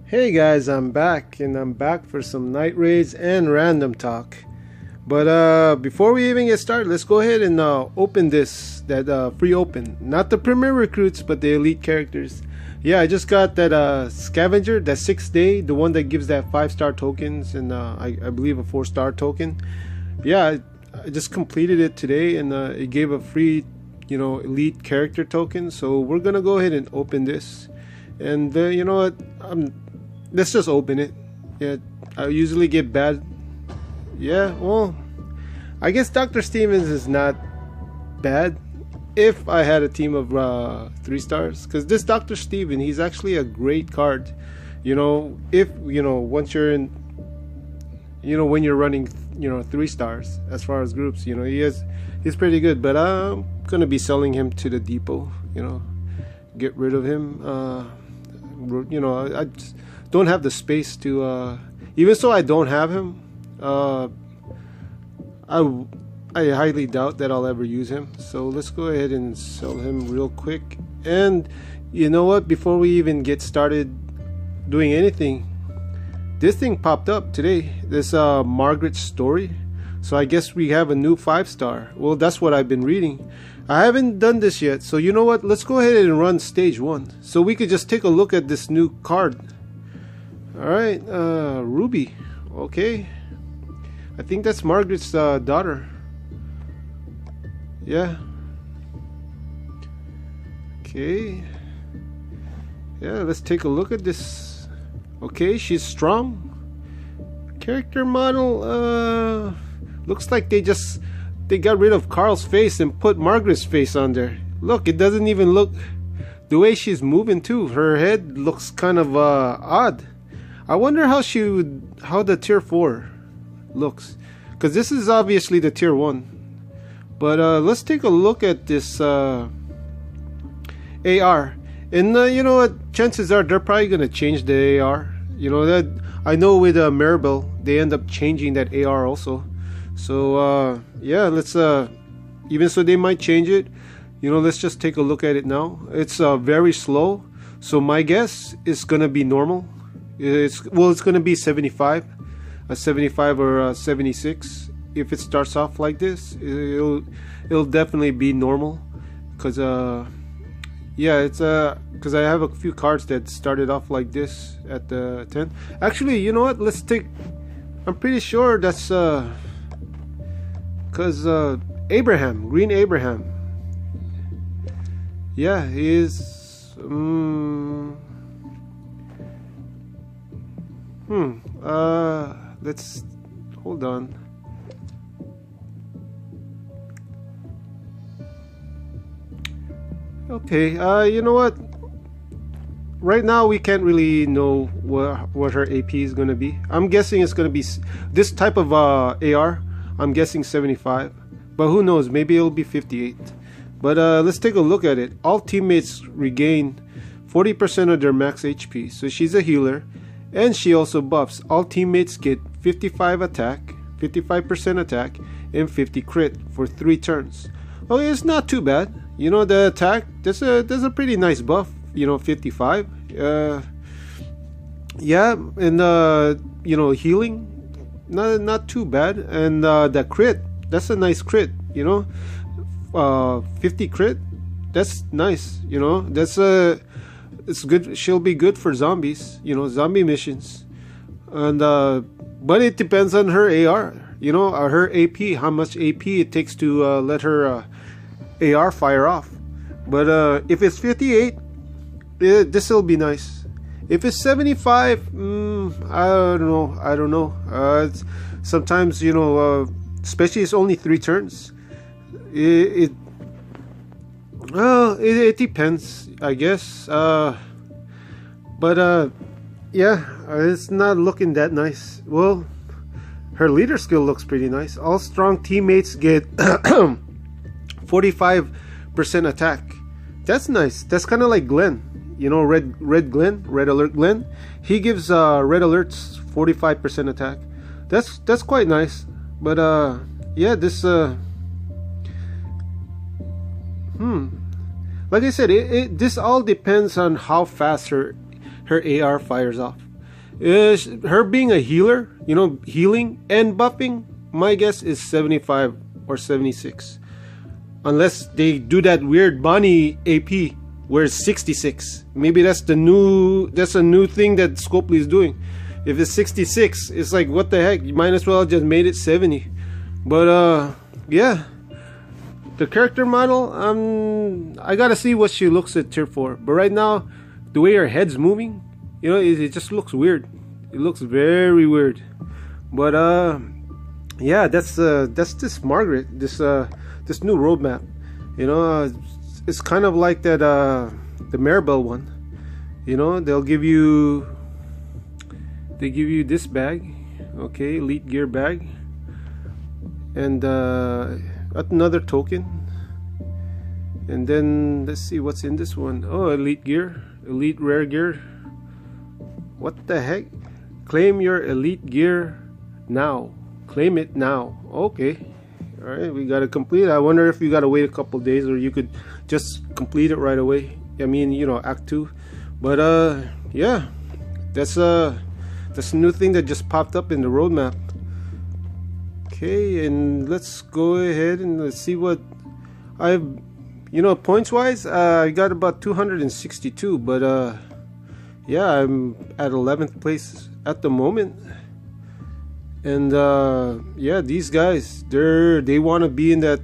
Hey guys, I'm back, and I'm back for some night raids and random talk. But before we even get started, let's go ahead and open that free open. Not the premier recruits, but the elite characters. Yeah, I just got that scavenger, that 6-day, the one that gives that 5-star tokens and I believe a 4-star token. Yeah, I just completed it today, and it gave a free, elite character token. So we're gonna go ahead and open this, and you know what? Let's just open it. Yeah, I usually get bad. Yeah, well, I guess Dr. Stevens is not bad if I had a team of 3 stars, because this Dr. Steven, he's actually a great card. If once you're in, when you're running 3 stars as far as groups, he's pretty good. But I'm gonna be selling him to the depot. Get rid of him. I just don't have the space to even so I don't have him. I highly doubt that I'll ever use him, so let's go ahead and sell him real quick. And you know what, before we even get started doing anything, this thing popped up today, this Margaret's story. So I guess we have a new 5-star. Well, that's what I've been reading. I haven't done this yet, so you know what, let's go ahead and run stage 1 so we could just take a look at this new card. Alright, Ruby. Okay, I think that's Margaret's daughter. Yeah. Okay. Yeah, let's take a look at this. Okay, she's strong. Character model, looks like they got rid of Carl's face and put Margaret's face on there. Look, it doesn't even look, the way she's moving too, her head looks kind of odd. I wonder how the tier 4 looks, because this is obviously the tier 1. But let's take a look at this AR. And you know what, chances are they're probably gonna change the AR. That I know with Maribel, they end up changing that AR also. So yeah, let's even so they might change it. Let's just take a look at it now. It's very slow, so my guess is gonna be normal. It's gonna be 75, a 75 or a 76. If it starts off like this, it'll definitely be normal, because yeah, it's because I have a few cards that started off like this at the 10. Actually, you know what, let's take, I'm pretty sure that's because Abraham, Green Abraham, yeah, he is let's hold on. Okay, you know what, right now we can't really know what her AP is gonna be. I'm guessing it's gonna be this type of AR. I'm guessing 75, but who knows, maybe it'll be 58. But let's take a look at it. All teammates regain 40% of their max HP, so she's a healer. And she also buffs. All teammates get 55% attack, and 50 crit for 3 turns. Okay, it's not too bad. The attack, there's a pretty nice buff. 55. Yeah, and healing, not too bad. And the crit, that's a nice crit. 50 crit, that's nice. That's it's good. She'll be good for zombies, zombie missions. And but it depends on her AR, her AP, how much AP it takes to let her AR fire off. But if it's 58, this will be nice. If it's 75, I don't know. Sometimes, especially it's only 3 turns. It depends, I guess. But yeah, it's not looking that nice. Well, her leader skill looks pretty nice. All strong teammates get 45% attack. That's nice. That's kind of like Glenn. Red Alert Glenn. He gives red alerts 45% attack. That's quite nice. But yeah, this like I said, this all depends on how fast her AR fires off. Her being a healer, you know, healing and buffing, my guess is 75 or 76. Unless they do that weird Bonnie AP where it's 66. Maybe that's a new thing that Scopely is doing. If it's 66, it's like, what the heck? You might as well just made it 70. But yeah, the character model, I gotta see what she looks at tier 4. But right now, the way her head's moving, you know, it just looks weird. It looks very weird. But yeah, that's this Margaret, this new roadmap. You know, it's kind of like that the Maribel one. You know, they give you this bag, okay, elite gear bag, and another token, and then let's see what's in this one. Oh, elite gear, elite rare gear. What the heck? Claim your elite gear now. Claim it now. Okay. Alright, we gotta complete it. I wonder if you gotta wait a couple days or you could just complete it right away. I mean, you know, Act 2. But yeah, that's a new thing that just popped up in the roadmap. Okay, and let's go ahead and let's see what I've, you know, points wise, I got about 262, but yeah, I'm at 11th place at the moment. And yeah, these guys, they want to be in that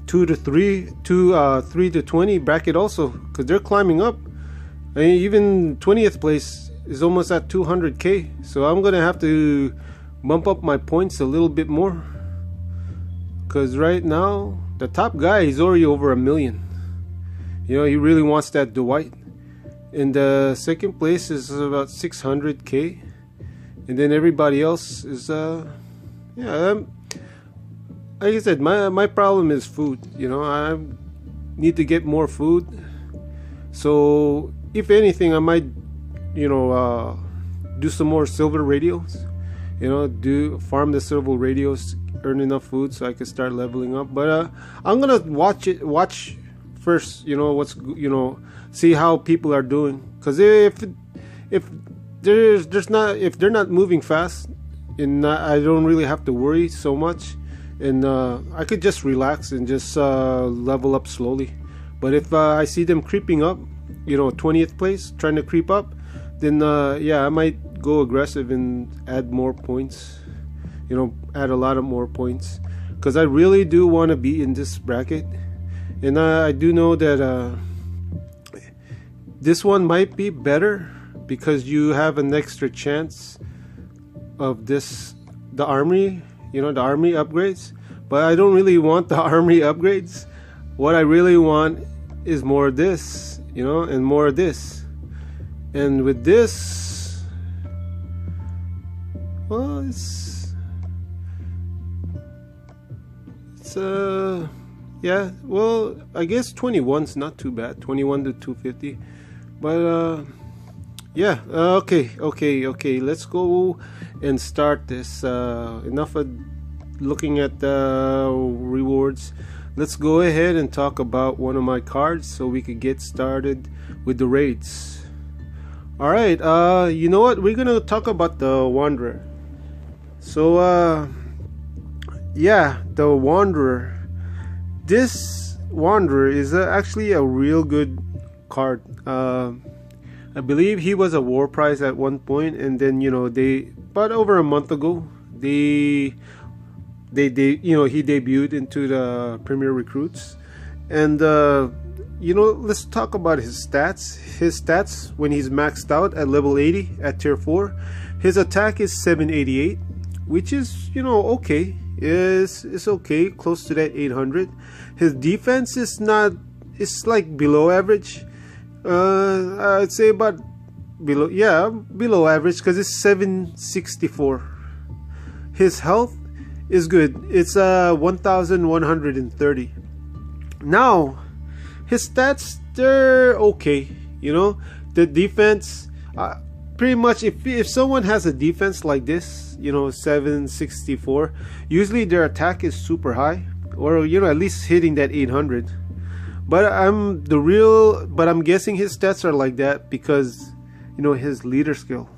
3 to 20 bracket also, because they're climbing up. I mean, even 20th place is almost at 200k, so I'm gonna have to bump up my points a little bit more, because right now the top guy is already over 1 million. You know, he really wants that Dwight. And the second place is about 600k, and then everybody else is yeah, like I said, my problem is food. You know, I need to get more food. So if anything, I might, you know, do some more silver radios. You know, farm the silver radios, earn enough food so I can start leveling up. But I'm gonna watch first. You know what's, you know, see how people are doing. Because if they're not moving fast, and I don't really have to worry so much, and I could just relax and just level up slowly. But if I see them creeping up, you know, 20th place, trying to creep up, then yeah, I might go aggressive and add more points. You know, add a lot of more points, because I really do want to be in this bracket. And I do know that this one might be better, because you have an extra chance of the armory, you know, the armory upgrades. But I don't really want the armory upgrades. What I really want is more of this, you know, and more of this. And with this, well, it's yeah, well, I guess 21's not too bad, 21 to 250. But yeah, okay, let's go and start this. Enough of looking at the rewards. Let's go ahead and talk about one of my cards so we could get started with the raids. Alright, you know what, we're gonna talk about the Wanderer. So yeah, the Wanderer. This Wanderer is actually a real good card. I believe he was a war prize at one point, and then, you know, about over a month ago, you know, he debuted into the Premier Recruits. And you know, let's talk about his stats. His stats when he's maxed out at level 80 at tier 4, his attack is 788, which is, you know, okay. It's okay, close to that 800. His defense is not, it's like below average. I'd say about below average, because it's 764. His health is good. It's 1130. Now his stats, they're okay. You know, the defense, pretty much, if someone has a defense like this, you know, 764, usually their attack is super high, or, you know, at least hitting that 800. But I'm guessing his stats are like that because, you know, his leader skill.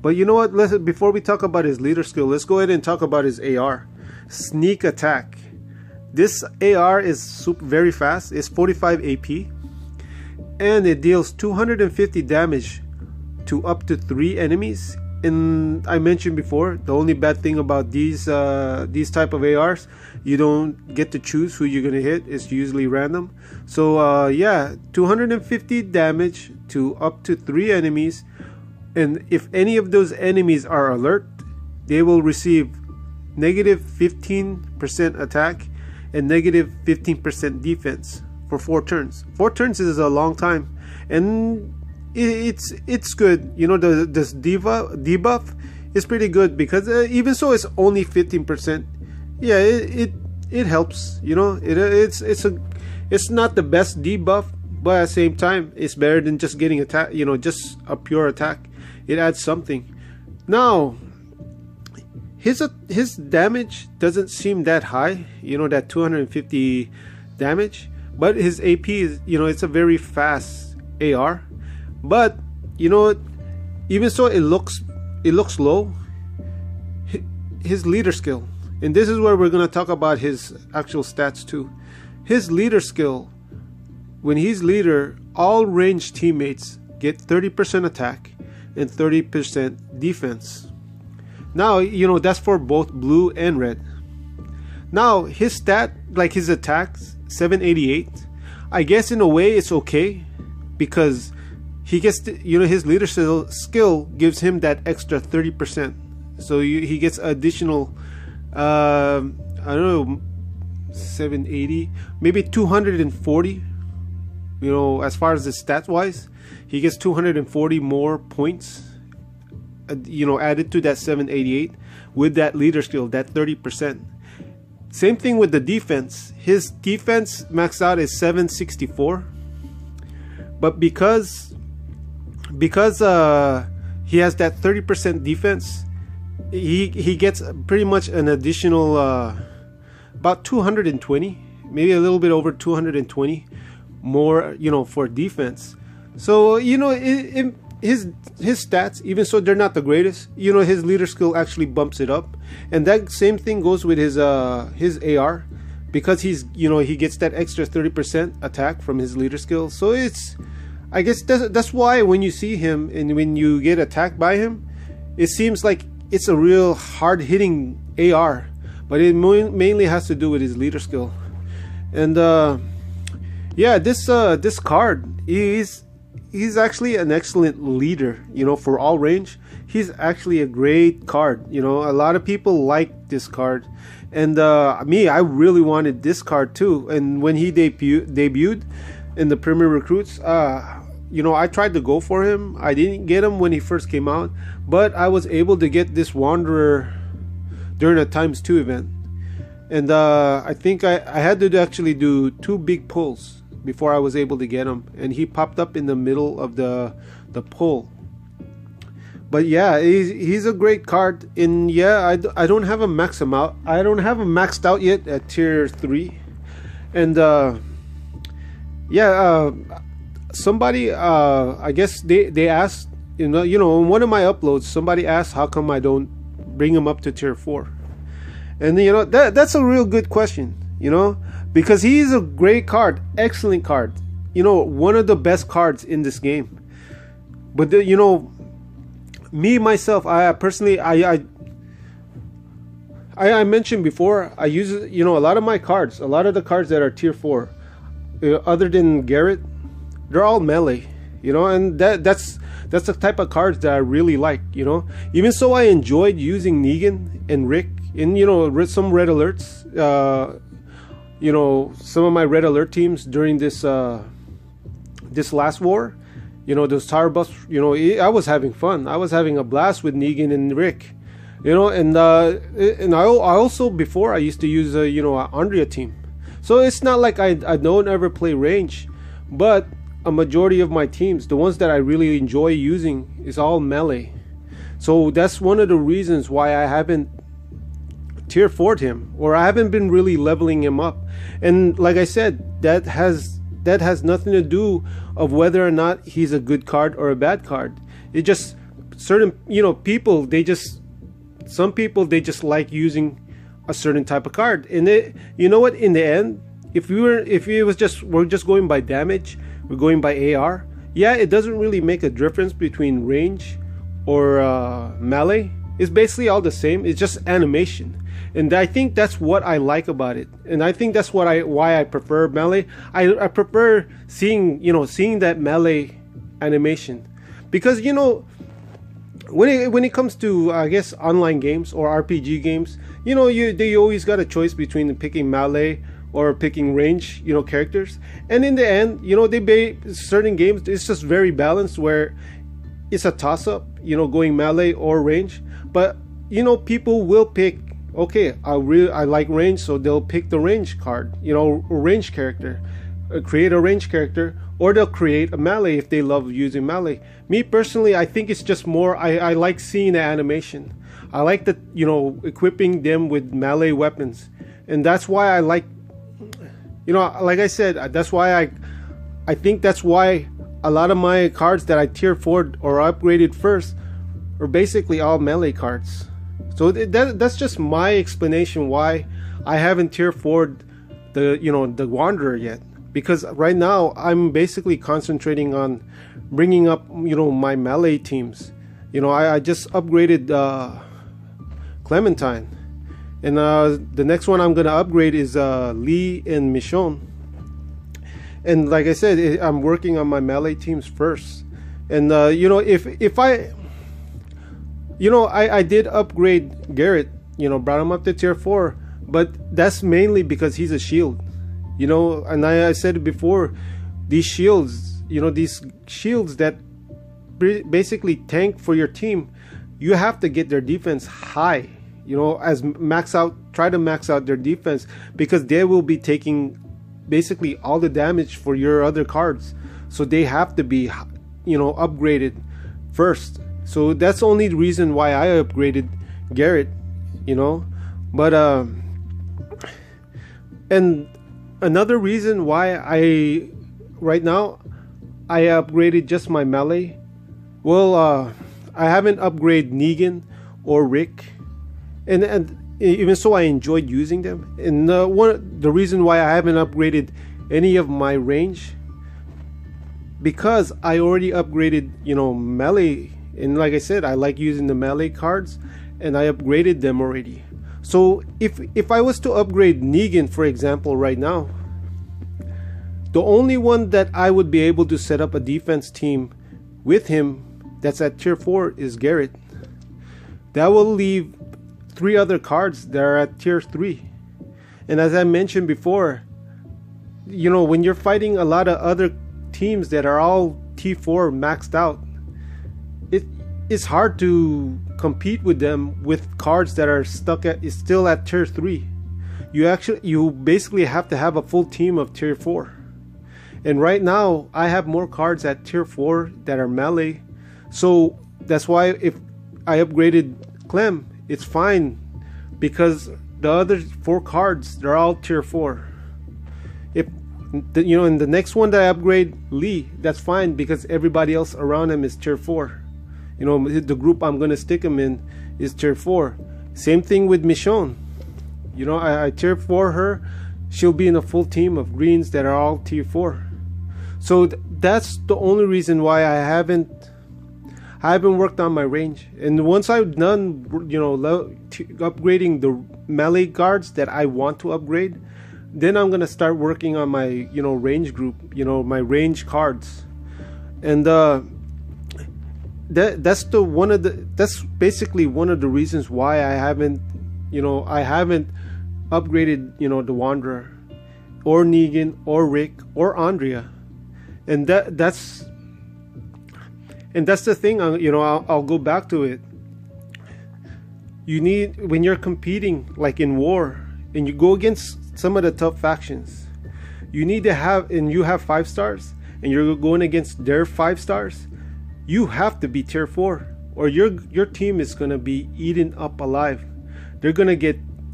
But you know what? Before we talk about his leader skill, let's go ahead and talk about his AR. Sneak attack. This AR is very fast. It's 45 AP. And it deals 250 damage to up to 3 enemies. And I mentioned before, the only bad thing about these type of ARs, you don't get to choose who you're gonna hit. It's usually random. So yeah, 250 damage to up to 3 enemies, and if any of those enemies are alert, they will receive negative 15% attack and negative 15% defense for 4 turns. 4 turns is a long time, and it's good. You know, this debuff is pretty good, because even so it's only 15%. Yeah, it helps. You know, it's not the best debuff, but at the same time it's better than just getting attack, you know, just a pure attack. It adds something. Now his damage doesn't seem that high, you know, that 250 damage, but his AP is, you know, it's a very fast AR. But you know, even so, it looks low. His leader skill, and this is where we're going to talk about his actual stats too. His leader skill, when he's leader, all ranged teammates get 30% attack and 30% defense. Now, you know, that's for both blue and red. Now his stat, like his attacks, 788. I guess in a way it's okay, because he gets to, you know, his leader skill gives him that extra 30%. So he gets additional, I don't know, 780, maybe 240. You know, as far as the stat wise, he gets 240 more points, you know, added to that 788 with that leader skill, that 30%. Same thing with the defense. His defense maxed out is 764, but because he has that 30% defense, he gets pretty much an additional about 220, maybe a little bit over 220 more, you know, for defense. So you know, his stats, even so they're not the greatest, you know, his leader skill actually bumps it up. And that same thing goes with his AR, because he's, you know, he gets that extra 30% attack from his leader skill. So it's, I guess that's why when you see him and when you get attacked by him, it seems like it's a real hard-hitting AR, but it mainly has to do with his leader skill. And yeah, this card, he's actually an excellent leader, you know, for all range. He's actually a great card. You know, a lot of people like this card, and me, I really wanted this card too. And when he debuted in the Premier Recruits, you know, I tried to go for him. I didn't get him when he first came out, but I was able to get this Wanderer during a ×2 event. And I think I had to actually do 2 big pulls before I was able to get him, and he popped up in the middle of the pull. But yeah, he's a great card. And yeah, I don't have him maxed out. I don't have him maxed out yet at tier 3. And yeah, somebody, I guess they asked, you know, in one of my uploads, somebody asked how come I don't bring him up to tier 4. And you know, that's a real good question, you know, because he's a great card, excellent card, you know, one of the best cards in this game. But you know, me myself, I personally, I mentioned before, I use, you know, a lot of my cards, a lot of the cards that are tier 4, other than Garrett, they're all melee, you know, and that's the type of cards that I really like, you know. Even so, I enjoyed using Negan and Rick in, you know, some red alerts, you know, some of my red alert teams during this last war, you know, those tower buffs, you know, I was having fun. I was having a blast with Negan and Rick, you know. And I also, before, I used to use you know, an Andrea team. So it's not like I don't ever play range, but a majority of my teams, the ones that I really enjoy using, is all melee. So that's one of the reasons why I haven't tier 4'd him, or I haven't been really leveling him up. And like I said, that has nothing to do of whether or not he's a good card or a bad card. It just certain, people, some people, they just like using a certain type of card. And you know what, in the end, if we're just going by damage, we're going by AR, yeah, it doesn't really make a difference between range or melee. It's basically all the same. It's just animation. And I think that's what I like about it. And I think that's why I prefer melee. I prefer seeing that melee animation. Because when it comes to, I guess, online games or RPG games, they always got a choice between picking melee or picking range, characters. And in the end, certain games, it's just very balanced, where it's a toss-up, going melee or range. But people will pick, okay, I like range, so they'll pick the range card, a range character, create a range character, or they'll create a melee if they love using melee. Me personally, I think it's just more, I like seeing the animation. I like the, equipping them with melee weapons. And that's why I like, like I said, that's why I think that's why a lot of my cards that I tier 4 or upgraded first are basically all melee cards. So that's just my explanation why I haven't tier 4'd the Wanderer yet. Because right now I'm basically concentrating on bringing up my melee teams. I just upgraded Clementine, and the next one I'm gonna upgrade is Lee and Michonne. And like I said, I'm working on my melee teams first. And if I did upgrade Garrett, brought him up to tier 4, but that's mainly because he's a shield. And I said it before, these shields, these shields that basically tank for your team, you have to get their defense high, try to max out their defense, because they will be taking basically all the damage for your other cards. So they have to be, upgraded first. So that's the only reason why I upgraded Garrett, but and another reason why right now I upgraded just my melee. Well, I haven't upgraded Negan or Rick, and even so, I enjoyed using them. And the reason why I haven't upgraded any of my range, because I already upgraded melee. And like I said, I like using the melee cards, and I upgraded them already. So if I was to upgrade Negan, for example, right now, the only one that I would be able to set up a defense team with him that's at tier 4 is Garrett. That will leave 3 other cards that are at tier 3. And as I mentioned before, when you're fighting a lot of other teams that are all T4 maxed out, it's hard to compete with them with cards that are still at tier 3. You basically have to have a full team of tier 4. And right now I have more cards at tier 4 that are melee. So that's why if I upgraded Clem, it's fine, because the other 4 cards, they're all tier 4. If in the next one that I upgrade Lee, that's fine, because everybody else around him is tier 4. The group I'm gonna stick him in is tier 4. Same thing with Michonne. I tier 4 her. She'll be in a full team of greens that are all tier 4. So that's the only reason why I haven't worked on my range. And once I've done upgrading the melee cards that I want to upgrade, then I'm gonna start working on my range group, my range cards. And that's basically one of the reasons why I haven't upgraded the Wanderer or Negan or Rick or Andrea. And that's the thing. I'll go back to it. You need, when you're competing like in war and you go against some of the tough factions, you need to have, and you have 5 stars and you're going against their 5 stars, you have to be tier 4, or your team is gonna be eaten up alive.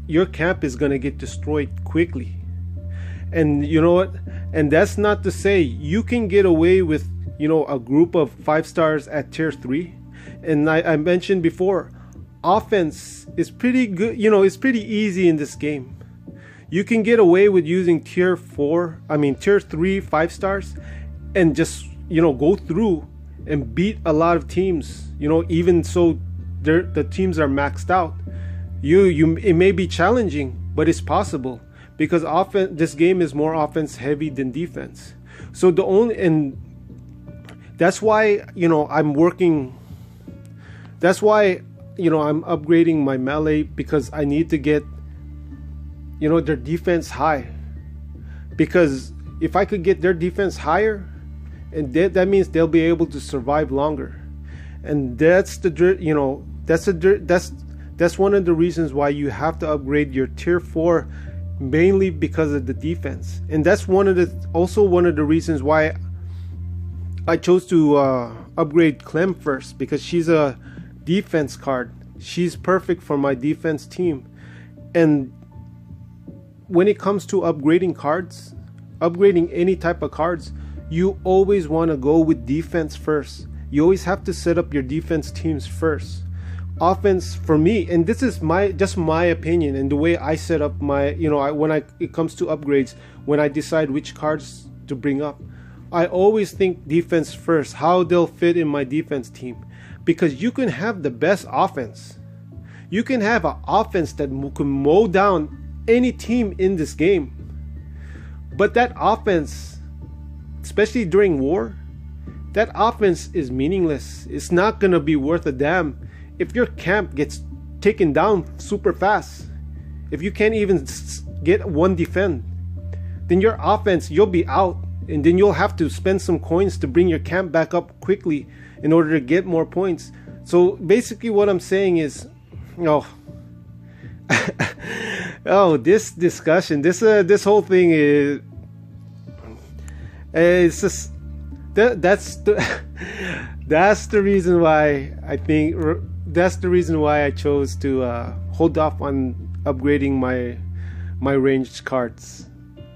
Your camp is gonna get destroyed quickly. And you know what? And that's not to say you can get away with a group of 5 stars at tier 3, And I mentioned before, offense is pretty good. It's pretty easy in this game. You can get away with using tier 3 5 stars, and just go through and beat a lot of teams. Even so, the teams are maxed out. It may be challenging, but it's possible, because this game is more offense heavy than defense. So that's why I'm working. That's why I'm upgrading my melee, because I need to get their defense high. Because if I could get their defense higher, and that means they'll be able to survive longer. And that's one of the reasons why you have to upgrade your tier 4, mainly because of the defense. And that's also one of the reasons why I chose to upgrade Clem first, because she's a defense card. She's perfect for my defense team. And when it comes to upgrading cards, upgrading any type of cards, you always want to go with defense first. You always have to set up your defense teams first. Offense, for me, and this is just my opinion and the way I set up my, it comes to upgrades, when I decide which cards to bring up, I always think defense first, how they'll fit in my defense team. Because you can have the best offense. You can have an offense that can mow down any team in this game. But that offense, especially during war, that offense is meaningless. It's not going to be worth a damn if your camp gets taken down super fast. If you can't even get one defend, then your offense, you'll be out. And then you'll have to spend some coins to bring your camp back up quickly in order to get more points. So basically what I'm saying is, this discussion, this whole thing is, it's just that's the reason why I chose to hold off on upgrading my ranged cards,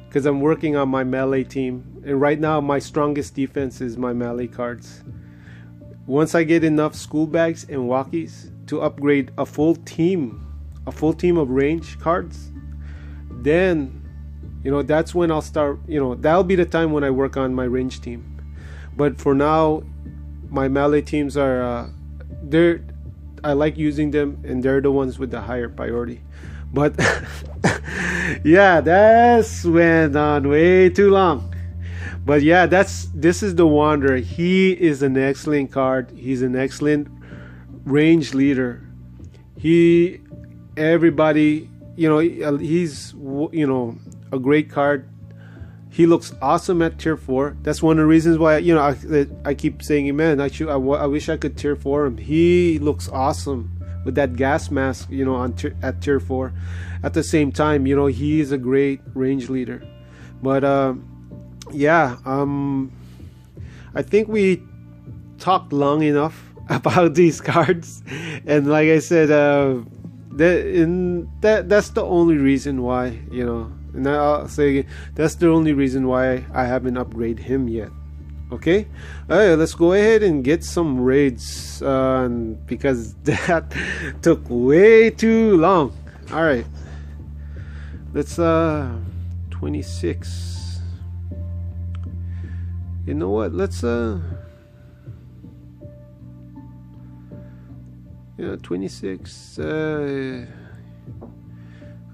because I'm working on my melee team, and right now my strongest defense is my melee cards. Once I get enough school bags and walkies to upgrade a full team of range cards, then that's when I'll start. That'll be the time when I work on my range team. But for now, my melee teams are I like using them, and they're the ones with the higher priority. But yeah, that's went on way too long. But yeah, this is the Wanderer. He is an excellent card. He's an excellent range leader. Everybody, he's a great card. He looks awesome at tier 4. That's one of the reasons why I keep saying, man, I wish I could tier 4 him. He looks awesome with that gas mask, at tier 4. At the same time, he is a great range leader. But I think we talked long enough about these cards, and like I said, that's the only reason why, and I'll say again, that's the only reason why I haven't upgraded him yet. Okay, let's go ahead and get some raids, because that took way too long. All right, let's 26. You know what? Let's 26.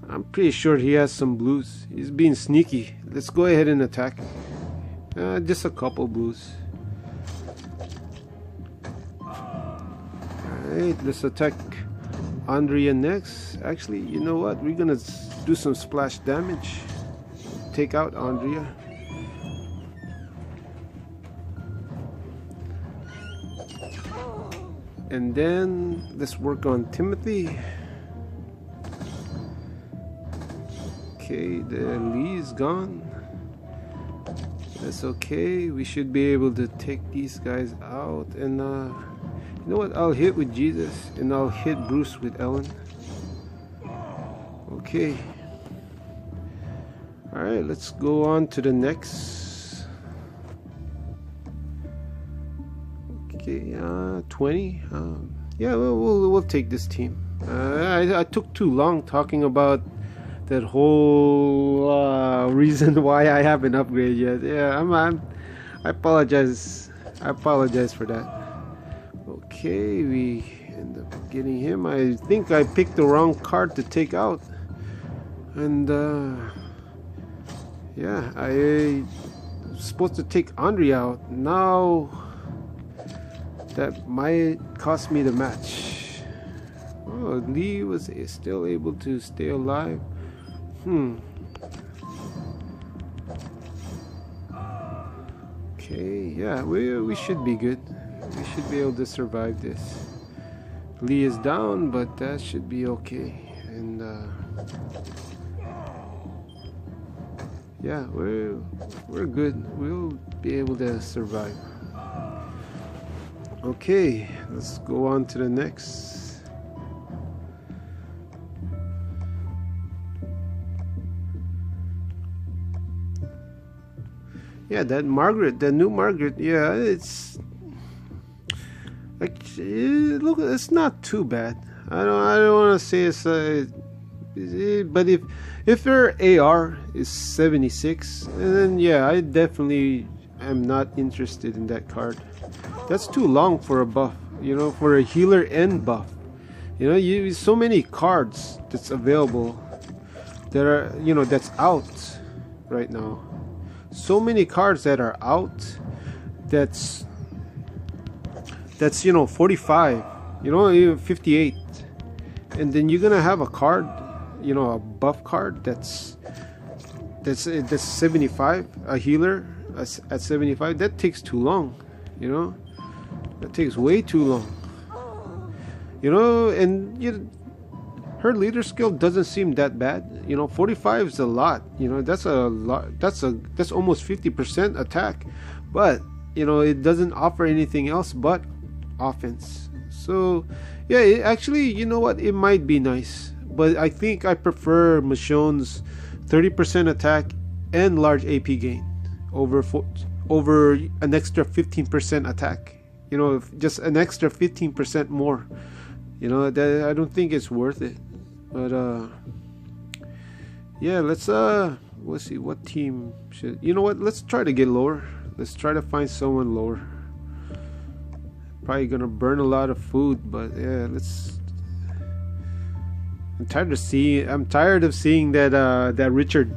I'm pretty sure he has some blues. He's being sneaky. Let's go ahead and attack. Just a couple blues. Alright, let's attack Andrea next. Actually, you know what? We're gonna do some splash damage. Take out Andrea. And then let's work on Timothy. Okay, the Lee is gone. That's okay. We should be able to take these guys out. And you know what? I'll hit with Jesus, and I'll hit Bruce with Ellen. Okay. Alright, let's go on to the next. Okay, 20. Yeah, we'll take this team. I took too long talking about that whole reason why I haven't upgraded yet. Yeah, I apologize. I apologize for that. Okay, we end up getting him. I think I picked the wrong card to take out, and yeah, I was supposed to take Andre out. Now that might cost me the match. Oh, Lee was still able to stay alive. Okay, yeah, we should be good. We should be able to survive this. Lee is down, but that should be okay. And yeah, we're good. We'll be able to survive. Okay, let's go on to the next. Yeah, that Margaret, the new Margaret, yeah, it's like, look, it's not too bad. I don't want to say it's but if her AR is 76, then yeah, I definitely am not interested in that card. That's too long for a buff, you know, for a healer and buff. You know, so many cards that's available that are, you know, that's out right now. So many cards that are out that's you know 45, you know, even 58, and then you're gonna have a card, you know, a buff card that's 75, a healer at 75. That takes too long, you know, that takes way too long, you know. And her leader skill doesn't seem that bad, you know. 45 is a lot, you know. That's a lot. That's almost 50% attack, but you know, it doesn't offer anything else but offense. So yeah, actually, you know what, it might be nice, but I think I prefer Michonne's 30% attack and large AP gain over an extra 15% attack. You know, just an extra 15% more. You know, that I don't think it's worth it. But yeah, let's see what team should. You know what? Let's try to get lower. Let's try to find someone lower. Probably gonna burn a lot of food, but yeah, let's. I'm tired of seeing that Richard.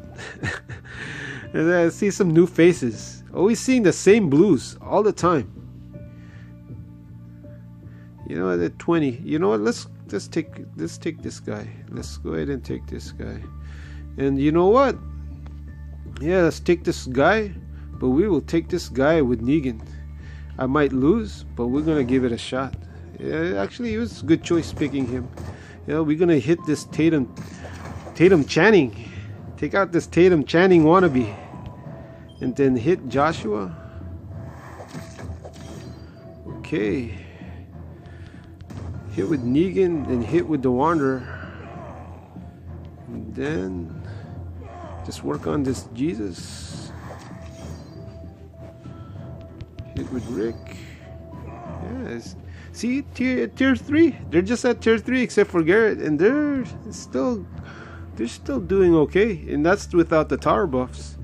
And I see some new faces. Always seeing the same blues all the time. You know, at 20. You know what? Let's take this guy. Let's go ahead and take this guy. And you know what? Yeah, let's take this guy, but we will take this guy with Negan. I might lose, but we're gonna give it a shot. Yeah, actually, it was a good choice picking him. Yeah, we're gonna hit this Tatum Channing. Take out this Tatum Channing wannabe, and then hit Joshua. Okay. Hit with Negan and hit with the Wanderer. And then just work on this Jesus. Hit with Rick. Yes. See, tier 3. They're just at tier 3 except for Garrett, and they're still doing okay, and that's without the tower buffs.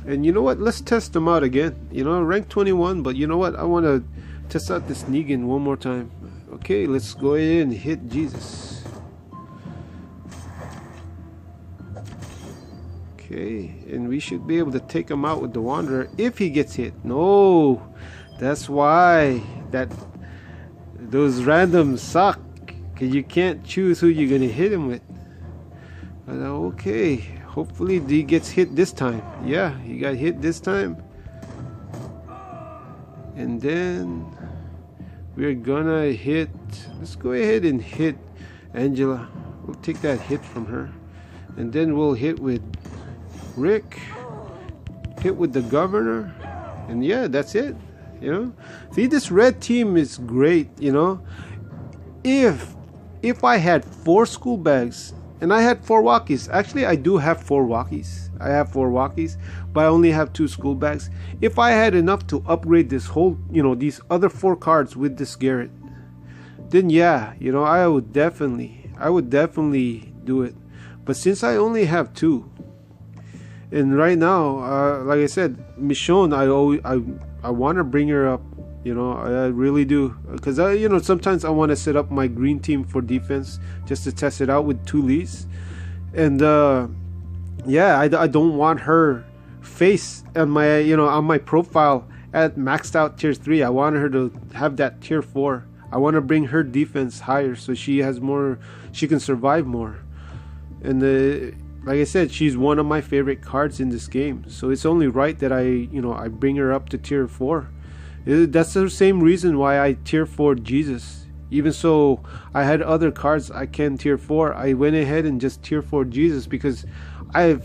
And you know what? Let's test them out again. You know, rank 21, but you know what? I want to test out this Negan one more time. Okay, let's go ahead and hit Jesus. Okay, and we should be able to take him out with the Wanderer if he gets hit. No, that's why those randoms suck, because you can't choose who you're gonna hit him with. But okay, hopefully he gets hit this time. Yeah, he got hit this time. And then we're gonna hit, let's go ahead and hit Angela. We'll take that hit from her, and then we'll hit with Rick, hit with the Governor, and yeah, that's it. You know, see, this red team is great. You know, if I had 4 school bags And I had 4 walkies. Actually, I do have 4 walkies. I have 4 walkies, but I only have 2 school bags. If I had enough to upgrade this whole, these other 4 cards with this Garrett, then yeah, I would definitely do it. But since I only have 2, and right now, like I said, Michonne, I want to bring her up. I really do, because sometimes I want to set up my green team for defense just to test it out with 2 Lees, and yeah, I don't want her face on my profile at maxed out tier 3. I want her to have that tier 4. I want to bring her defense higher so she can survive more. And like I said, she's one of my favorite cards in this game, so it's only right that I bring her up to tier 4. That's the same reason why I tier 4 Jesus. Even so I had other cards I can tier 4, I went ahead and just tier 4 Jesus because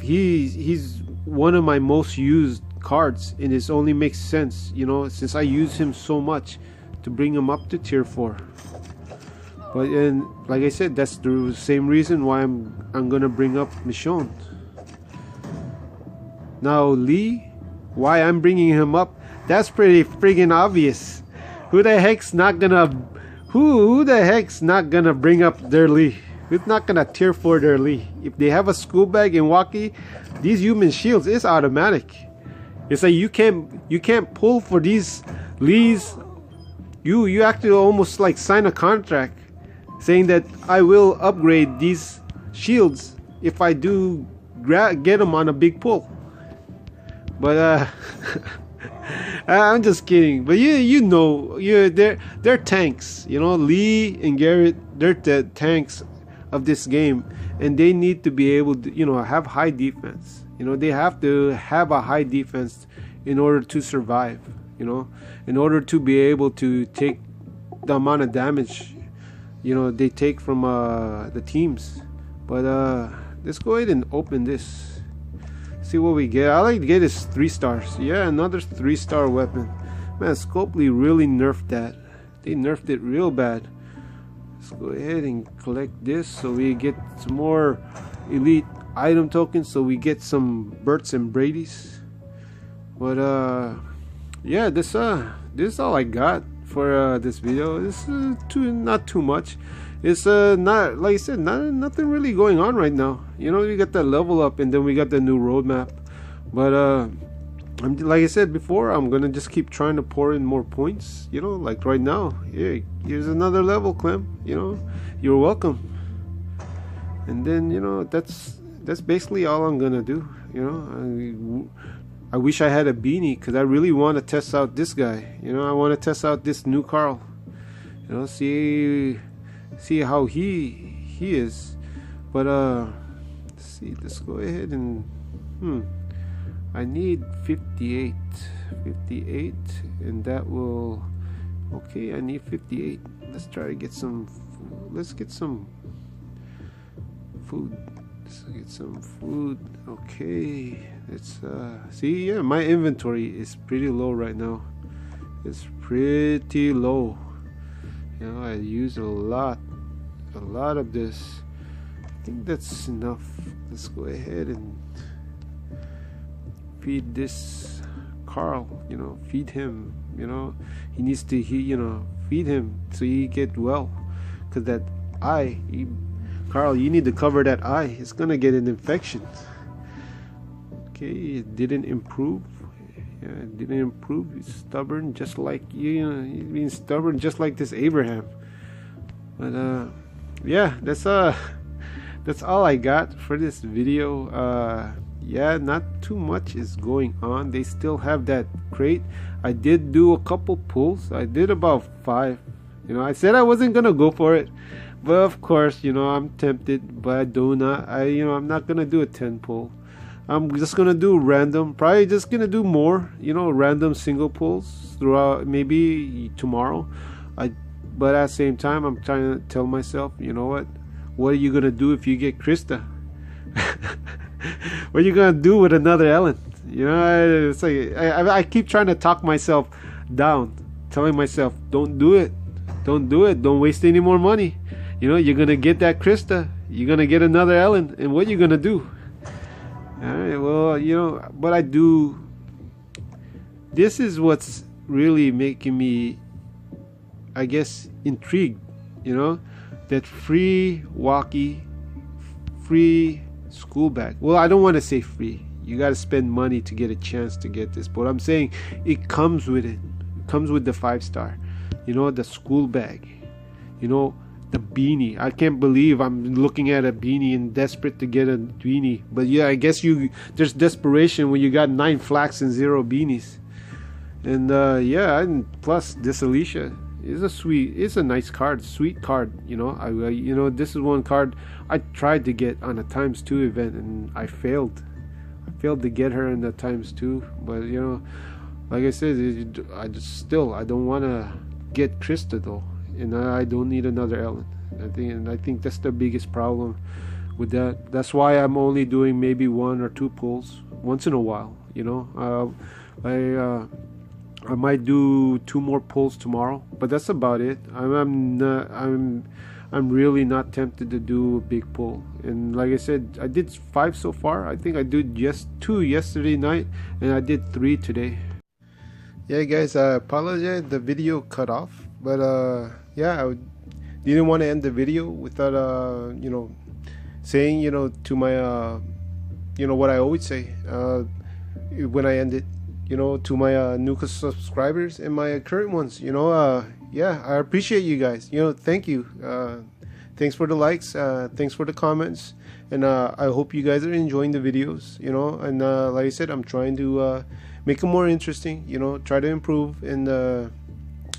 he's one of my most used cards, and it only makes sense, since I use him so much, to bring him up to tier 4. But and like I said, that's the same reason why I'm gonna bring up Michonne. Now Lee, why I'm bringing him up, that's pretty friggin' obvious. Who the heck's not gonna bring up their Lee? Who's not gonna tier 4 their Lee? If they have a school bag and walkie, these human shields is automatic. It's like you can't pull for these Lees. You actually almost like sign a contract saying that I will upgrade these shields if I do get them on a big pull. But I'm just kidding. But they're tanks. Lee and Garrett, they're the tanks of this game, and they need to be able to have high defense. They have to have a high defense in order to survive. In order to be able to take the amount of damage they take from the teams. But let's go ahead and open this, see what we get. I like to get this 3 stars. Yeah, another 3-star weapon. Man, Scopely really nerfed that. They nerfed it real bad. Let's go ahead and collect this so we get some more elite item tokens, so we get some Berts and Brady's. But yeah, this is all I got for this video. This is not too much. It's not, like I said, nothing really going on right now. We got that level up, and then we got the new roadmap. But like I said before, I'm gonna just keep trying to pour in more points. Like right now, yeah, here's another level, Clem. You're welcome. And then that's basically all I'm gonna do. I wish I had a beanie, because I really want to test out this guy. I want to test out this new Carl. See how he is. But let's see. Let's go ahead and I need 58, and that will. Okay, I need 58. Let's try to get some. Let's get some food. Let's get some food. Okay, let's see. Yeah, my inventory is pretty low right now. It's pretty low. I use a lot of this. I think that's enough. Let's go ahead and feed this Carl. Feed him. He needs to feed him so he get well, because that eye, Carl, you need to cover that eye. It's gonna get an infection. Okay, it didn't improve. Yeah, it didn't improve. He's stubborn, just like he's being stubborn, just like this Abraham. But yeah, that's all I got for this video. Yeah, not too much is going on. They still have that crate. I did do a couple pulls. I did about 5. I said I wasn't gonna go for it, but of course, I'm tempted. But I do not. I'm not gonna do a 10 pull. I'm just gonna do random. Probably just gonna do more. Random single pulls throughout. Maybe tomorrow. But at the same time, I'm trying to tell myself, what are you gonna do if you get Krista? What are you gonna do with another Ellen? It's like I keep trying to talk myself down, telling myself, don't do it, don't waste any more money. You're gonna get that Krista. you're gonna get another Ellen, and what you gonna do? All right, well, but I do. This is what's really making me, I guess, intrigued. That free walkie, free school bag. Well, I don't want to say free. You got to spend money to get a chance to get this, but I'm saying it comes with it. It comes with the 5-star. The school bag. The beanie. I can't believe I'm looking at a beanie and desperate to get a beanie. But yeah, I guess there's desperation when you got 9 flags and 0 beanies. And and plus this Alicia it's a nice card, sweet card. This is one card I tried to get on a ×2 event and I failed. I failed to get her in the ×2, but like I said, I don't want to get Krista though, and I don't need another Ellen. I think that's the biggest problem with that. That's why I'm only doing maybe 1 or 2 pulls once in a while. I might do 2 more pulls tomorrow, but that's about it. I'm really not tempted to do a big pull. And like I said, I did 5 so far. I think I did just 2 yesterday night, and I did 3 today. Yeah, guys, I apologize. The video cut off, but I didn't want to end the video without saying to my what I always say when I end it. To my new subscribers and my current ones, I appreciate you guys. Thank you. Thanks for the likes. Thanks for the comments. And I hope you guys are enjoying the videos, and like I said, I'm trying to make them more interesting, try to improve. And,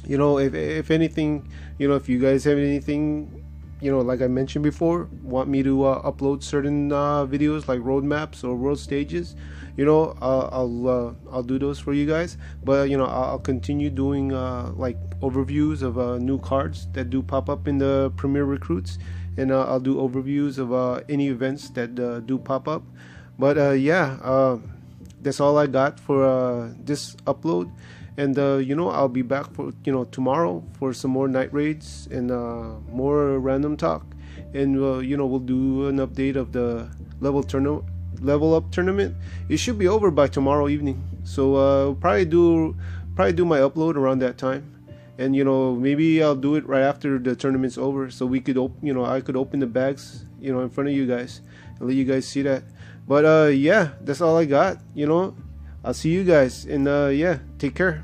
if anything, if you guys have anything, like I mentioned before, want me to upload certain videos like roadmaps or world stages, I'll do those for you guys. But I'll continue doing like overviews of new cards that do pop up in the Premier Recruits, and I'll do overviews of any events that do pop up. But that's all I got for this upload. And I'll be back for tomorrow for some more night raids and more random talk. And we'll do an update of the level up tournament. It should be over by tomorrow evening, so probably do my upload around that time. And maybe I'll do it right after the tournament's over, so we could I could open the bags in front of you guys and let you guys see that. But that's all I got. I'll see you guys, and take care.